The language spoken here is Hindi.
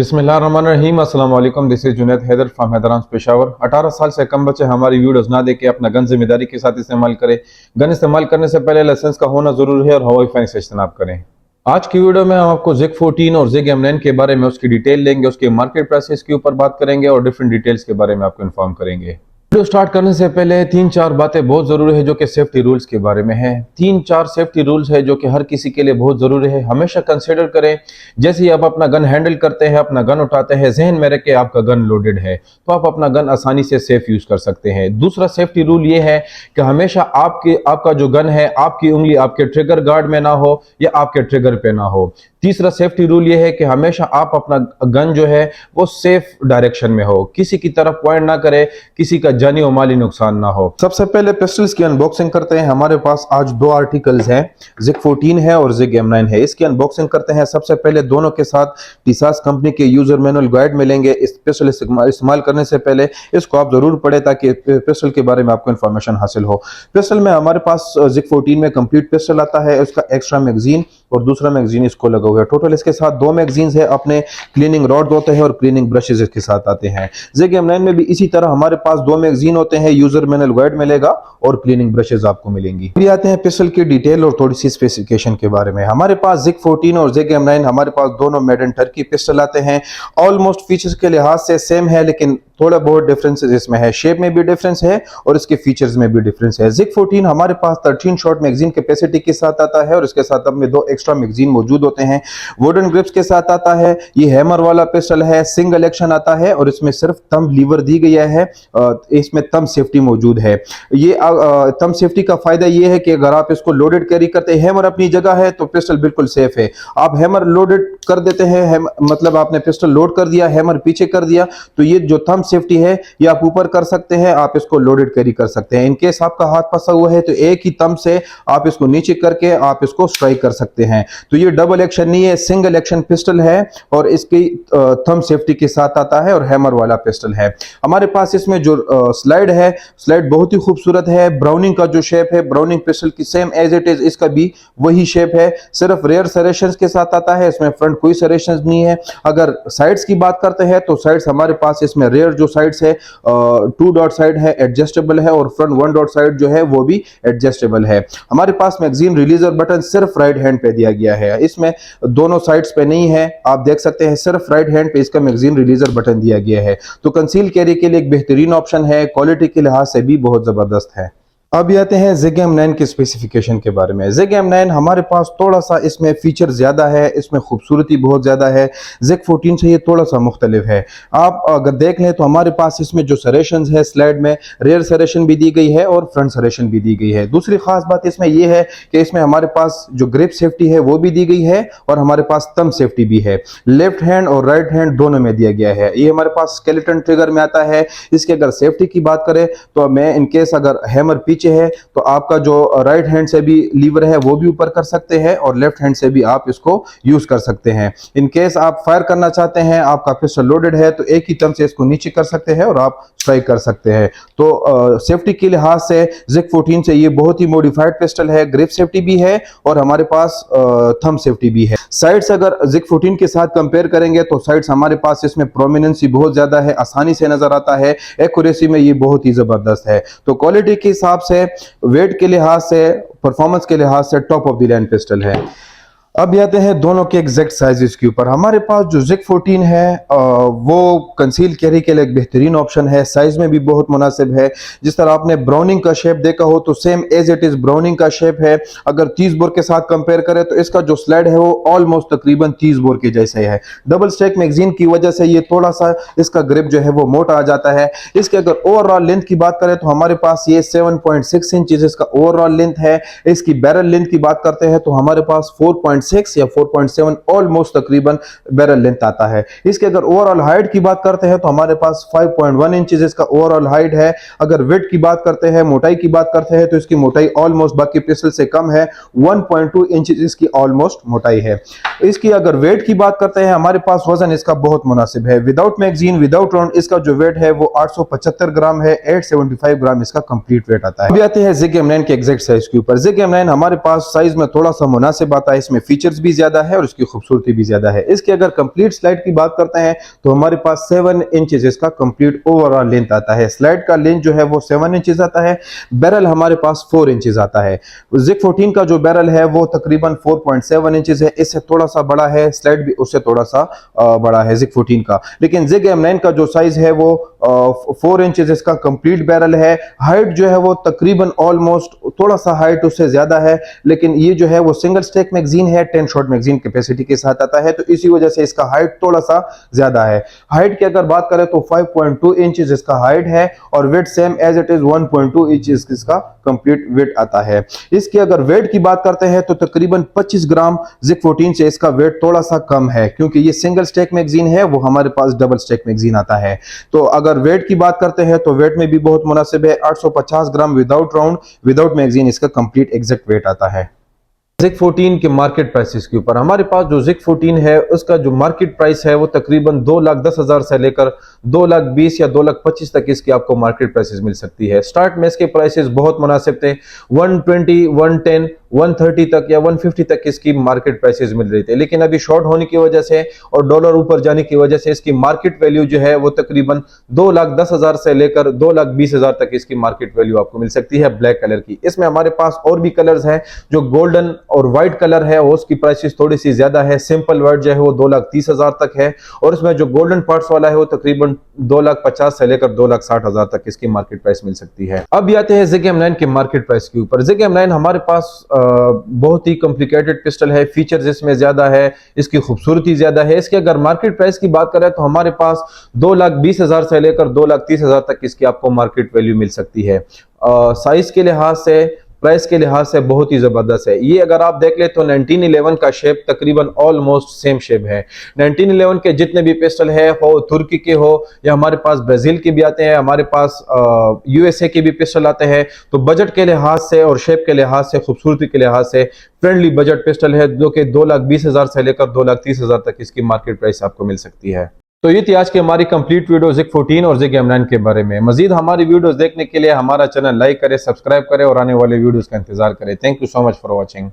बिस्मिल्लाहिर्रहमानिर्रहीम अस्सलाम वालेकुम। This is Junaid Haider from Hyderabad Peshawar. 18 साल से कम बच्चे हमारी वीडियोस ना देख के अपना गन जिम्मेदारी के साथ इस्तेमाल करें। गन इस्तेमाल करने से पहले लाइसेंस का होना जरूरी है और हवाई फाइन से इज्तनाब करें। आज की वीडियो में हम आपको जिग 14 और जिग M9 के बारे में उसकी डिटेल लेंगे, उसके मार्केट प्राइसेस के ऊपर बात करेंगे और डिफरेंट डिटेल्स के बारे में आपको इन्फॉर्म करेंगे। वीडियो स्टार्ट करने से पहले 3-4 बातें बहुत जरूरी है जो कि सेफ्टी रूल्स के बारे में है। 3-4 सेफ्टी रूल्स है जो कि हर किसी के लिए बहुत जरूरी है, हमेशा कंसिडर करें। जैसे ही आप अपना गन हैंडल करते हैं, अपना गन उठाते हैं, जहन में रख के आपका गन लोडेड है तो आप अपना गन आसानी से सेफ यूज कर सकते हैं। दूसरा सेफ्टी रूल ये है कि हमेशा आपका जो गन है, आपकी उंगली आपके ट्रिगर गार्ड में ना हो या आपके ट्रिगर पे ना हो। तीसरा सेफ्टी रूल ये है कि हमेशा आप अपना गन जो है वो सेफ डायरेक्शन में हो, किसी की तरफ पॉइंट ना करे, किसी का जानी और माली नुकसान ना हो। सबसे पहले पिस्टल्स की अनबॉक्सिंग करते हैं। हमारे पास आज दो आर्टिकल्स हैं, जिग 14 है और जिग M9 है। इसकी अनबॉक्सिंग करते हैं। सबसे पहले दोनों के साथ टिसास कंपनी के यूजर मैनुअल गाइड मिलेंगे। इस पिस्टल इस्तेमाल करने से पहले इसको आप जरूर पढ़े ताकि पिस्टल के बारे में आपको इन्फॉर्मेशन हासिल हो। पिस्टल में हमारे पास जिग 14 में कंप्लीट पिस्टल आता है, उसका एक्स्ट्रा मैगजीन और दूसरा मैगजीन इसको लगा हुआ है। टोटल इसके साथ दो मैगजीन्स है, अपने क्लीनिंग रॉड होते हैं और क्लीनिंग ब्रशेस इसके साथ आते हैं। जिग M9 में भी इसी तरह हमारे पास दो मैगजीन होते हैं, यूजर मैनुअल गाइड मिलेगा और क्लीनिंग ब्रशेस आपको मिलेंगी। फिर आते हैं पिस्टल की डिटेल और थोड़ी सी स्पेसिफिकेशन के बारे में। हमारे पास जिग 14 और जिग M9 हमारे पास दोनों मेड इन टर्की पिस्टल आते हैं। ऑलमोस्ट फीचर्स के लिहाज से सेम है, लेकिन थोड़ा बहुत डिफरेंसेस इसमें है। शेप में भी डिफरेंस है और इसके फीचर्स में भी डिफरेंस है। जिग 14 हमारे पास 13 शॉट मैगजीन कैपेसिटी के साथ आता है और इसके साथ अब में दो एक्स्ट्रा मैगजीन मौजूद होते हैं। वुडन ग्रिप्स के साथ आता है। ये हैमर वाला पिस्टल है, सिंगल एक्शन आता है और इसमें सिर्फ थंब लीवर दी गया है, इसमें थंब सेफ्टी मौजूद है। ये थंब सेफ्टी का फायदा ये है कि अगर आप इसको लोडेड कैरी करते हैं, हैमर अपनी जगह है तो पिस्टल बिल्कुल सेफ है। आप हैमर लोडेड कर देते हैं, मतलब आपने पिस्टल लोड कर दिया, हैमर पीछे कर दिया, तो ये जो थंब सेफ्टी है ये आप ऊपर कर सकते हैं, आप इसको लोडेड कैरी कर सकते हैं। इनकेस आपका हाथ फंसा हुआ है तो एक ही थंब से आप इसको नीचे करके आप इसको स्ट्राइक कर सकते हैं। तो ये डबल एक्शन नहीं है, सिंगल एक्शन पिस्टल है और इसकी थंब सेफ्टी के साथ आता है और हैमर वाला पिस्टल है। हमारे पास इसमें जो स्लाइड है, स्लाइड बहुत ही खूबसूरत है। ब्राउनिंग का जो शेप है, ब्राउनिंग पिस्टल की सेम एज इट इज इसका भी वही शेप है, सिर्फ रेयर सरेशंस के साथ आता है। इसमें फ्रंट कोई सरेशंस नहीं है। अगर साइड्स की बात करते हैं तो साइड्स हमारे पास इसमें रेयर जो साइड्स है 2 डॉट साइड है, एडजस्टेबल है और फ्रंट 1 डॉट साइड जो है वो भी एडजस्टेबल है। हमारे पास मैगजीन रिलीजर बटन सिर्फ राइट हैंड पे दिया गया है, इसमें दोनों साइड्स पे नहीं है। आप देख सकते हैं सिर्फ राइट हैंड पे इसका मैगजीन रिलीजर बटन दिया गया है, तो कंसील कैरी के लिए एक बेहतरीन ऑप्शन है। क्वालिटी के लिहाज से भी बहुत जबरदस्त है। अब आते हैं जिग M9 के स्पेसिफिकेशन के बारे में। जिग M9 हमारे पास थोड़ा सा इसमें फीचर ज्यादा है, इसमें खूबसूरती बहुत ज्यादा है। जिग 14 से ये थोड़ा सा मुख्तलिफ है। आप अगर देख लें तो हमारे पास इसमें जो सरेशंस है, स्लाइड में रेयर सरेशन भी दी गई है और फ्रंट सरेशन भी दी गई है। दूसरी खास बात इसमें यह है कि इसमें हमारे पास जो ग्रिप सेफ्टी है वो भी दी गई है और हमारे पास थंब सेफ्टी भी है। लेफ्ट हैंड और राइट हैंड दोनों में दिया गया है। ये हमारे पास स्केलेटन ट्रिगर में आता है। इसके अगर सेफ्टी की बात करें तो मैं इनकेस अगर हैमर पीछे है तो आपका जो राइट हैंड से भी लीवर है वो भी ऊपर कर सकते हैं और लेफ्ट हैंड से भी आप इसको यूज कर सकते हैं। इन केस आप फायर करना चाहते हैं, आपका पिस्टल लोडेड है, तो एक ही थंब से इसको नीचे कर सकते हैं और आप स्ट्राइक कर सकते हैं। तो सेफ्टी के लिहाज से जिग 14 से ये बहुत ही मॉडिफाइड पिस्टल है। ग्रिप सेफ्टी भी है और हमारे पास थंब सेफ्टी भी है। साइड्स अगर जिग 14 के साथ कंपेयर करेंगे तो साइड्स हमारे पास इसमें प्रोमिनेंस बहुत ज्यादा है, आसानी से नजर आता है। एक्यूरेसी में ये बहुत ही जबरदस्त है। तो क्वालिटी के हिसाब से, वेट के लिहाज से, परफॉर्मेंस के लिहाज से top of the line pistol है। अब आते हैं दोनों के एग्जैक्ट साइजेस के ऊपर। हमारे पास जो जिग 14 है वो कंसील कैरी के लिए एक बेहतरीन ऑप्शन है, साइज में भी बहुत मुनासिब है। जिस तरह आपने ब्राउनिंग का शेप देखा हो तो same as it is Browning का शेप है। अगर 30 बोर के साथ कंपेयर करें तो इसका जो स्लाइड है वो ऑलमोस्ट तकरीबन 30 बोर के जैसे है। डबल स्टैक मैगजीन की वजह से ये थोड़ा सा इसका ग्रिप जो है वो मोटा आ जाता है। इसके अगर ओवरऑल लेंथ की बात करें तो हमारे पास ये 7.6 इंच इसका ओवरऑल लेंथ है। इसकी बैरल लेंथ की बात करते हैं तो हमारे पास 4.6 या 4.7 ऑलमोस्ट तकरीबन बैरल लेंथ आता है। इसके अगर ओवरऑल हाइट की बात करते हैं तो हमारे पास 5.1 इंचेस इसका ओवरऑल हाइट है। अगर वेट की बात करते हैं, मोटाई की बात करते हैं तो इसकी मोटाई ऑलमोस्ट बाकी पिस्टल से कम है, 1.2 इंचेस इसकी ऑलमोस्ट मोटाई है। इसकी अगर वेट की बात करते हैं, हमारे पास वजन इसका बहुत मुनासिब है। विदाउट मैगजीन, विदाउट राउंड इसका जो वेट है वो 875 ग्राम है, 875 ग्राम इसका कंप्लीट वेट आता है। अभी आते हैं जिग M9 के एग्जैक्ट साइज के ऊपर। जिग M9 हमारे पास साइज में थोड़ा सा मुनासिब आता है, इसमें फीचर्स भी ज्यादा है और इसकी खूबसूरती भी ज्यादा है। इसकी अगर कंप्लीट स्लाइड की बात करते हैं तो हमारे पास 7 इंचेस इसका कंप्लीट ओवरऑल लेंथ आता है। स्लाइड का लेंथ जो है वो 7 इंचेस आता है। बैरल हमारे पास 4 इंचेस आता है। जिग 14 का जो बैरल है वो तकरीबन 4.7 इंचेस है, इससे थोड़ा सा बड़ा है। स्लाइड भी उससे थोड़ा सा बड़ा है जिग 14 का। लेकिन जिग M9 का जो साइज है वो 4 इंचेस इसका कंप्लीट बैरल है। हाइट जो है वो तकरीबन ऑलमोस्ट थोड़ा सा हाइट उससे ज्यादा है, लेकिन ये जो है वो सिंगल स्टेक मैगजीन है, 10 शॉट मैगजीन कैपेसिटी के साथ आता है, तो इसी वजह से इसका हाइट थोड़ा सा ज्यादा है। हाइट की अगर बात करें तो 5.2 इंचेस इसका हाइट है और weight same as it is 1.2 inches इसका कंप्लीट वेट आता है। इसकी अगर वेट की बात करते हैं तो तकरीबन 25 ग्राम जिग 14 से इसका वेट थोड़ा सा कम है, क्योंकि ये सिंगल स्टेक मैगजीन है, वो हमारे पास डबल स्टेक मैगजीन आता है। तो अगर वेट की बात करते हैं तो वेट में भी बहुत मुनासिब है। 850 ग्राम विदाउट राउंड विदाउट मैगजीन इसका कंप्लीट एग्जैक्ट वेट आता है। जिग 14 के मार्केट प्राइसेस के ऊपर हमारे पास जो जिग 14 है उसका जो मार्केट प्राइस है वो तकरीबन 2,10,000 से लेकर 2,20,000 या 2,25,000 तक इसकी आपको मार्केट प्राइसेस मिल सकती है। स्टार्ट में इसके प्राइसेस बहुत मुनासिब थे, 120, 110, 130 तक या 150 तक इसकी मार्केट प्राइसेस मिल रही थे, लेकिन अभी शॉर्ट होने की वजह से और डॉलर ऊपर जाने की वजह से इसकी मार्केट वैल्यू जो है वो तकरीबन 2,10,000 से लेकर 2,20,000 तक इसकी मार्केट वैल्यू आपको मिल सकती है ब्लैक कलर की। इसमें हमारे पास और भी कलर्स हैं, जो गोल्डन और व्हाइट कलर है वो उसकी प्राइसेस थोड़ी सी ज्यादा है। सिंपल व्हाइट जो है वो 2,30,000 तक है और इसमें जो गोल्डन पार्ट्स वाला है वो तकरीबन 2,50,000 से लेकर 2,60,000 तक इसकी मार्केट प्राइस मिल सकती है। अब आते हैं जिग M9 के मार्केट प्राइस के ऊपर। जिग M9 हमारे पास बहुत ही कॉम्प्लिकेटेड पिस्टल है, फीचर्स इसमें ज्यादा है, इसकी खूबसूरती ज्यादा है। इसके अगर मार्केट प्राइस की बात करें तो हमारे पास 2,20,000 से लेकर 2,30,000 तक इसकी आपको मार्केट वैल्यू मिल सकती है। साइज के लिहाज से, प्राइस के लिहाज से बहुत ही जबरदस्त है। ये अगर आप देख ले तो 1911 का शेप तकरीबन ऑलमोस्ट सेम शेप है। 1911 के जितने भी पिस्टल है, हो तुर्की के हो या हमारे पास ब्राजील के भी आते हैं, हमारे पास USA के भी पिस्टल आते हैं, तो बजट के लिहाज से और शेप के लिहाज से, खूबसूरती के लिहाज से फ्रेंडली बजट पिस्टल है, जो कि 2,20,000 से लेकर 2,30,000 तक इसकी मार्केट प्राइस आपको मिल सकती है। तो ये थी आज की हमारी कंप्लीट वीडियो जिग 14 और जिग M9 के बारे में। मजीद हमारी वीडियोस देखने के लिए हमारा चैनल लाइक करें, सब्सक्राइब करें और आने वाले वीडियोस का इंतजार करें। Thank you so much for watching.